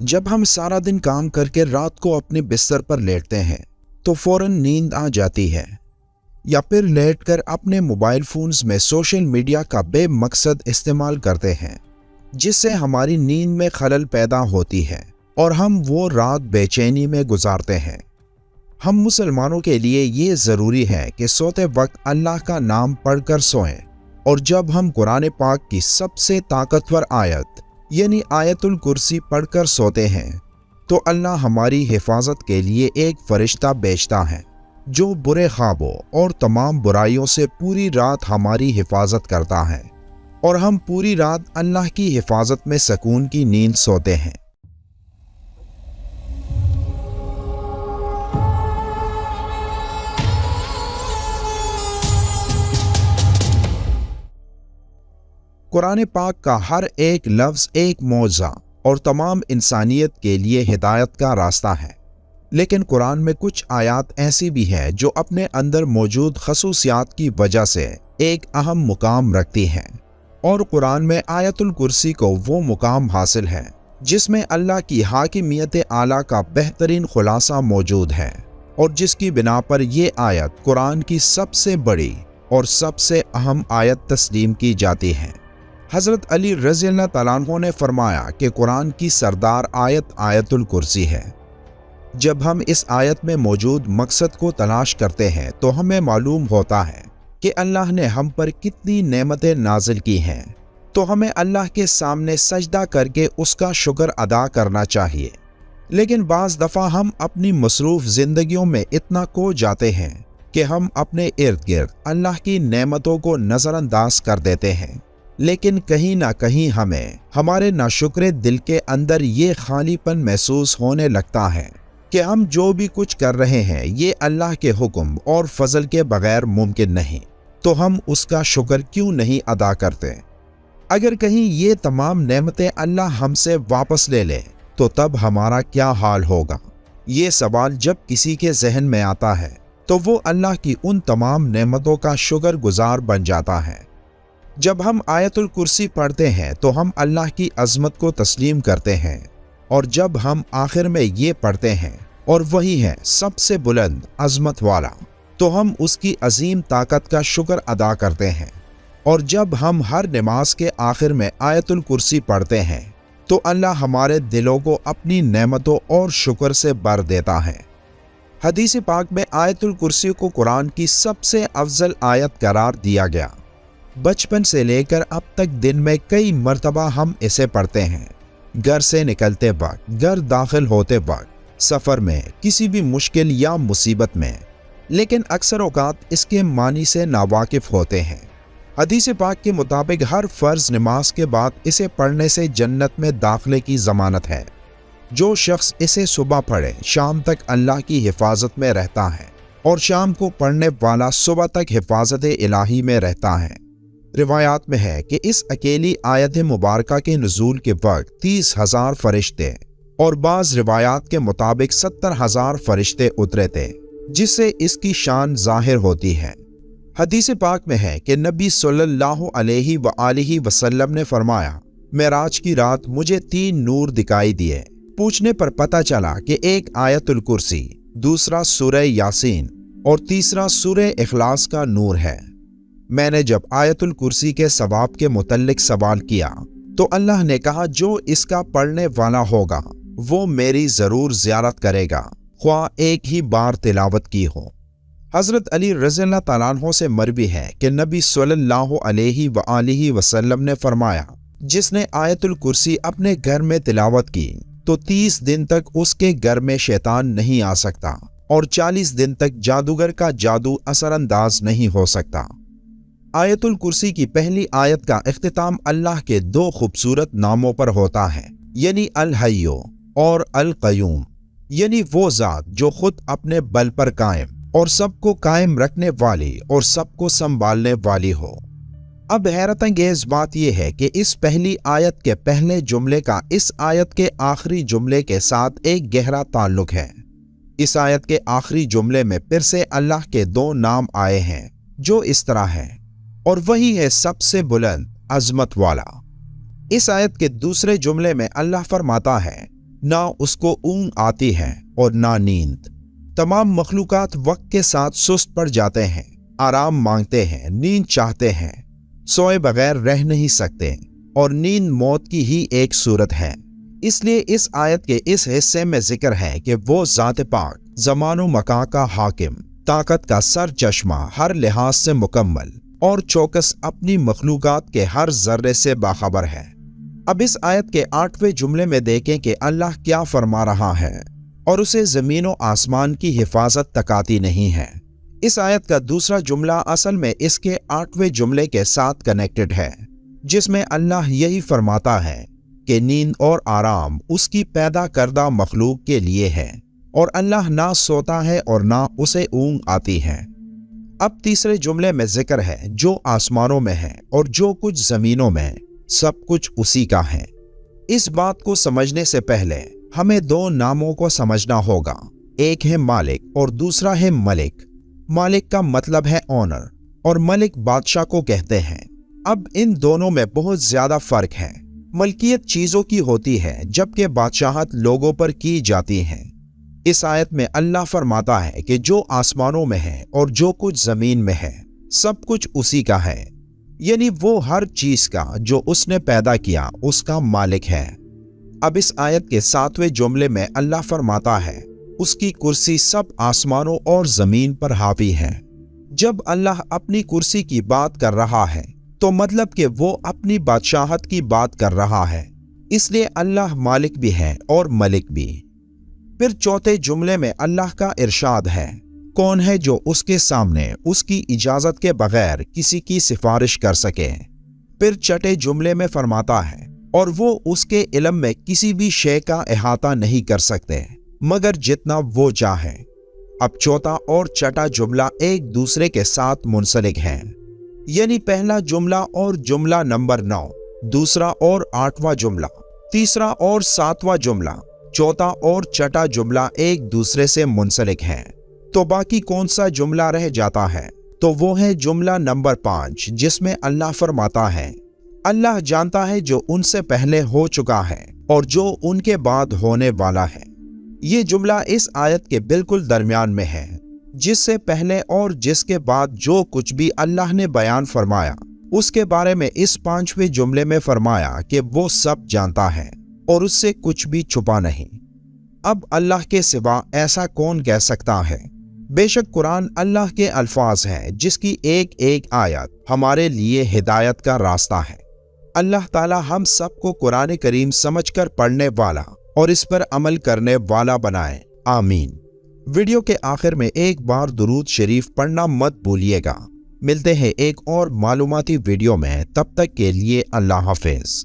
جب ہم سارا دن کام کر کے رات کو اپنے بستر پر لیٹتے ہیں تو فوراً نیند آ جاتی ہے، یا پھر لیٹ کر اپنے موبائل فونز میں سوشل میڈیا کا بے مقصد استعمال کرتے ہیں، جس سے ہماری نیند میں خلل پیدا ہوتی ہے اور ہم وہ رات بے چینی میں گزارتے ہیں۔ ہم مسلمانوں کے لیے یہ ضروری ہے کہ سوتے وقت اللہ کا نام پڑھ کر سوئیں، اور جب ہم قرآن پاک کی سب سے طاقتور آیت یعنی آیت الکرسی پڑھ کر سوتے ہیں تو اللہ ہماری حفاظت کے لیے ایک فرشتہ بھیجتا ہے جو برے خوابوں اور تمام برائیوں سے پوری رات ہماری حفاظت کرتا ہے، اور ہم پوری رات اللہ کی حفاظت میں سکون کی نیند سوتے ہیں۔ قرآن پاک کا ہر ایک لفظ ایک معجزہ اور تمام انسانیت کے لیے ہدایت کا راستہ ہے، لیکن قرآن میں کچھ آیات ایسی بھی ہیں جو اپنے اندر موجود خصوصیات کی وجہ سے ایک اہم مقام رکھتی ہیں، اور قرآن میں آیت الکرسی کو وہ مقام حاصل ہے جس میں اللہ کی حاکمیت اعلیٰ کا بہترین خلاصہ موجود ہے، اور جس کی بنا پر یہ آیت قرآن کی سب سے بڑی اور سب سے اہم آیت تسلیم کی جاتی ہے۔ حضرت علی رضی اللہ تعالیٰ عنہ نے فرمایا کہ قرآن کی سردار آیت آیت الکرسی ہے۔ جب ہم اس آیت میں موجود مقصد کو تلاش کرتے ہیں تو ہمیں معلوم ہوتا ہے کہ اللہ نے ہم پر کتنی نعمتیں نازل کی ہیں، تو ہمیں اللہ کے سامنے سجدہ کر کے اس کا شکر ادا کرنا چاہیے۔ لیکن بعض دفعہ ہم اپنی مصروف زندگیوں میں اتنا کھو جاتے ہیں کہ ہم اپنے ارد گرد اللہ کی نعمتوں کو نظر انداز کر دیتے ہیں، لیکن کہیں نہ کہیں ہمیں ہمارے ناشکرے دل کے اندر یہ خالی پن محسوس ہونے لگتا ہے کہ ہم جو بھی کچھ کر رہے ہیں یہ اللہ کے حکم اور فضل کے بغیر ممکن نہیں، تو ہم اس کا شکر کیوں نہیں ادا کرتے؟ اگر کہیں یہ تمام نعمتیں اللہ ہم سے واپس لے لے تو تب ہمارا کیا حال ہوگا؟ یہ سوال جب کسی کے ذہن میں آتا ہے تو وہ اللہ کی ان تمام نعمتوں کا شکر گزار بن جاتا ہے۔ جب ہم آیت الکرسی پڑھتے ہیں تو ہم اللہ کی عظمت کو تسلیم کرتے ہیں، اور جب ہم آخر میں یہ پڑھتے ہیں اور وہی ہے سب سے بلند عظمت والا، تو ہم اس کی عظیم طاقت کا شکر ادا کرتے ہیں۔ اور جب ہم ہر نماز کے آخر میں آیت الکرسی پڑھتے ہیں تو اللہ ہمارے دلوں کو اپنی نعمتوں اور شکر سے بھر دیتا ہے۔ حدیث پاک میں آیت الکرسی کو قرآن کی سب سے افضل آیت قرار دیا گیا۔ بچپن سے لے کر اب تک دن میں کئی مرتبہ ہم اسے پڑھتے ہیں، گھر سے نکلتے وقت، گھر داخل ہوتے وقت، سفر میں، کسی بھی مشکل یا مصیبت میں، لیکن اکثر اوقات اس کے معنی سے ناواقف ہوتے ہیں۔ حدیث پاک کے مطابق ہر فرض نماز کے بعد اسے پڑھنے سے جنت میں داخلے کی ضمانت ہے۔ جو شخص اسے صبح پڑھے شام تک اللہ کی حفاظت میں رہتا ہے، اور شام کو پڑھنے والا صبح تک حفاظت الہی میں رہتا ہے۔ روایات میں ہے کہ اس اکیلی آیت مبارکہ کے نزول کے وقت 30,000 فرشتے اور بعض روایات کے مطابق 70,000 فرشتے اترے تھے، جس سے اس کی شان ظاہر ہوتی ہے۔ حدیث پاک میں ہے کہ نبی صلی اللہ علیہ وآلہ وسلم نے فرمایا، معراج کی رات مجھے 3 نور دکھائی دیے۔ پوچھنے پر پتہ چلا کہ ایک آیت الکرسی، دوسرا سورہ یاسین اور تیسرا سورہ اخلاص کا نور ہے۔ میں نے جب آیت الکرسی کے ثواب کے متعلق سوال کیا تو اللہ نے کہا، جو اس کا پڑھنے والا ہوگا وہ میری ضرور زیارت کرے گا، خواہ ایک ہی بار تلاوت کی ہو۔ حضرت علی رضی اللہ تعالیٰ عنہ سے مروی ہے کہ نبی صلی اللہ علیہ وآلہ وسلم نے فرمایا، جس نے آیت الکرسی اپنے گھر میں تلاوت کی تو 30 دن تک اس کے گھر میں شیطان نہیں آ سکتا، اور 40 دن تک جادوگر کا جادو اثر انداز نہیں ہو سکتا۔ آیت الکرسی کی پہلی آیت کا اختتام اللہ کے 2 خوبصورت ناموں پر ہوتا ہے، یعنی الحی اور القیوم، یعنی وہ ذات جو خود اپنے بل پر قائم اور سب کو قائم رکھنے والی اور سب کو سنبھالنے والی ہو۔ اب حیرت انگیز بات یہ ہے کہ اس پہلی آیت کے پہلے جملے کا اس آیت کے آخری جملے کے ساتھ ایک گہرا تعلق ہے۔ اس آیت کے آخری جملے میں پھر سے اللہ کے 2 نام آئے ہیں جو اس طرح ہیں، اور وہی ہے سب سے بلند عظمت والا۔ اس آیت کے دوسرے جملے میں اللہ فرماتا ہے، نہ اس کو اونگ آتی ہے اور نہ نیند۔ تمام مخلوقات وقت کے ساتھ سست پڑ جاتے ہیں، آرام مانگتے ہیں، نیند چاہتے ہیں، سوئے بغیر رہ نہیں سکتے، اور نیند موت کی ہی ایک صورت ہے۔ اس لیے اس آیت کے اس حصے میں ذکر ہے کہ وہ ذات پاک، زمان و مکان کا حاکم، طاقت کا سر چشمہ، ہر لحاظ سے مکمل اور چوکس، اپنی مخلوقات کے ہر ذرے سے باخبر ہے۔ اب اس آیت کے 8ویں جملے میں دیکھیں کہ اللہ کیا فرما رہا ہے، اور اسے زمین و آسمان کی حفاظت تک آتی نہیں ہے۔ اس آیت کا دوسرا جملہ اصل میں اس کے 8ویں جملے کے ساتھ کنیکٹڈ ہے، جس میں اللہ یہی فرماتا ہے کہ نیند اور آرام اس کی پیدا کردہ مخلوق کے لیے ہے، اور اللہ نہ سوتا ہے اور نہ اسے اونگ آتی ہے۔ اب تیسرے جملے میں ذکر ہے جو آسمانوں میں ہے اور جو کچھ زمینوں میں، سب کچھ اسی کا ہے۔ اس بات کو سمجھنے سے پہلے ہمیں دو ناموں کو سمجھنا ہوگا، ایک ہے مالک اور دوسرا ہے ملک۔ مالک کا مطلب ہے اونر، اور ملک بادشاہ کو کہتے ہیں۔ اب ان دونوں میں بہت زیادہ فرق ہے۔ ملکیت چیزوں کی ہوتی ہے، جبکہ بادشاہت لوگوں پر کی جاتی ہے۔ اس آیت میں اللہ فرماتا ہے کہ جو آسمانوں میں ہے اور جو کچھ زمین میں ہے، سب کچھ اسی کا ہے، یعنی وہ ہر چیز کا جو اس نے پیدا کیا اس کا مالک ہے۔ اب اس آیت کے 7ویں جملے میں اللہ فرماتا ہے اس کی کرسی سب آسمانوں اور زمین پر حاوی ہے۔ جب اللہ اپنی کرسی کی بات کر رہا ہے تو مطلب کہ وہ اپنی بادشاہت کی بات کر رہا ہے، اس لیے اللہ مالک بھی ہے اور ملک بھی۔ پھر چوتھے جملے میں اللہ کا ارشاد ہے، کون ہے جو اس کے سامنے اس کی اجازت کے بغیر کسی کی سفارش کر سکے؟ پھر چھٹے جملے میں فرماتا ہے، اور وہ اس کے علم میں کسی بھی شے کا احاطہ نہیں کر سکتے مگر جتنا وہ چاہے۔ اب چوتھا اور چھٹا جملہ ایک دوسرے کے ساتھ منسلک ہیں، یعنی پہلا جملہ اور جملہ نمبر 9، دوسرا اور 8واں جملہ، تیسرا اور 7واں جملہ، چوتھا اور چھٹا جملہ ایک دوسرے سے منسلک ہیں۔ تو باقی کون سا جملہ رہ جاتا ہے؟ تو وہ ہے جملہ نمبر 5، جس میں اللہ فرماتا ہے، اللہ جانتا ہے جو ان سے پہلے ہو چکا ہے اور جو ان کے بعد ہونے والا ہے۔ یہ جملہ اس آیت کے بالکل درمیان میں ہے، جس سے پہلے اور جس کے بعد جو کچھ بھی اللہ نے بیان فرمایا، اس کے بارے میں اس 5ویں جملے میں فرمایا کہ وہ سب جانتا ہے اور اس سے کچھ بھی چھپا نہیں۔ اب اللہ کے سوا ایسا کون کہہ سکتا ہے؟ بے شک قرآن اللہ کے الفاظ ہے، جس کی ایک ایک آیت ہمارے لیے ہدایت کا راستہ ہے۔ اللہ تعالی ہم سب کو قرآن کریم سمجھ کر پڑھنے والا اور اس پر عمل کرنے والا بنائے، آمین۔ ویڈیو کے آخر میں ایک بار درود شریف پڑھنا مت بھولیے گا۔ ملتے ہیں ایک اور معلوماتی ویڈیو میں، تب تک کے لیے اللہ حافظ۔